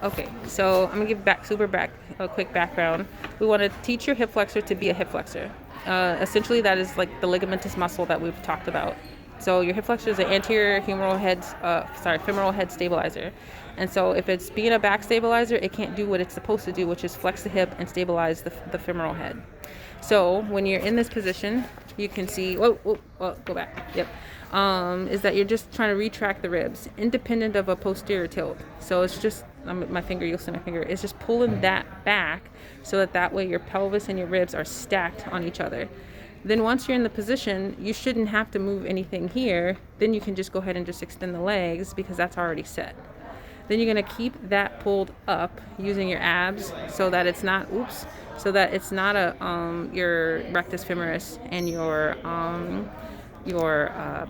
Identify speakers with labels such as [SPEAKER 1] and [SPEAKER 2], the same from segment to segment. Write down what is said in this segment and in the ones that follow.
[SPEAKER 1] Okay, so I'm gonna give a quick background. We want to teach your hip flexor to be a hip flexor. Essentially, that is like the ligamentous muscle that we've talked about. So your hip flexor is an anterior femoral head stabilizer. And so if it's being a back stabilizer, it can't do what it's supposed to do, which is flex the hip and stabilize the femoral head. So when you're in this position, you can see, go back. Yep. Is that you're just trying to retract the ribs, independent of a posterior tilt. So it's just, my finger, you'll see my finger, it's just pulling that back so that way your pelvis and your ribs are stacked on each other. Then once you're in the position, you shouldn't have to move anything here. Then you can just go ahead and just extend the legs because that's already set. Then you're going to keep that pulled up using your abs so that it's not, your rectus femoris and your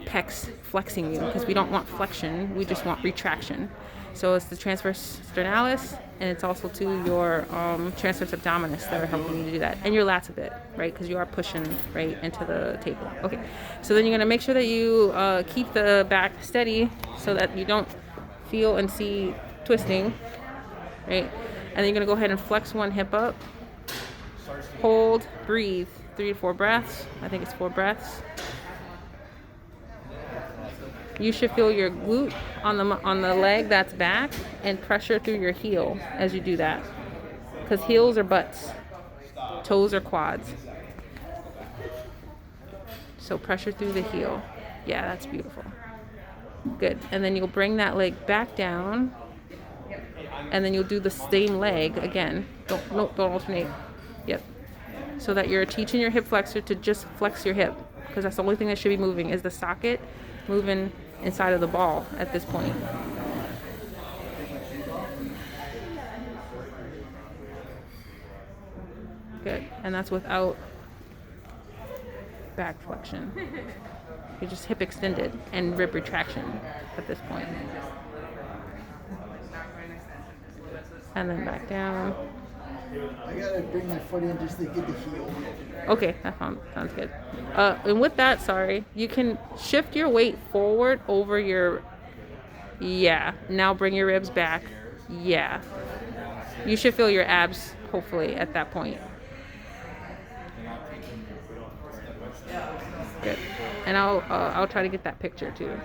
[SPEAKER 1] pecs flexing you, because we don't want flexion, we just want retraction. So it's the transverse sternalis, and it's also to your transverse abdominis that are helping you to do that, and your lats a bit, right, because you are pushing right into the table. Okay, so then you're going to make sure that you keep the back steady so that you don't feel and see twisting, right? And then you're going to go ahead and flex one hip up, hold, breathe, 3 to 4 breaths. I think it's 4 breaths. You should feel your glute on the leg that's back and pressure through your heel as you do that. Because heels are butts, toes are quads. So pressure through the heel. Yeah, that's beautiful. Good. And then you'll bring that leg back down, and then you'll do the same leg again. Don't alternate. Yep. So that you're teaching your hip flexor to just flex your hip, because that's the only thing that should be moving is the socket moving inside of the ball at this point. Good. And that's without back flexion. You're just hip extended and rib retraction at this point. And then back down.
[SPEAKER 2] I gotta bring my foot in just to get the heel.
[SPEAKER 1] Okay, that sounds good. And with that, you can shift your weight forward over your, yeah. Now bring your ribs back. Yeah. You should feel your abs, hopefully, at that point. Good. And I'll try to get that picture too.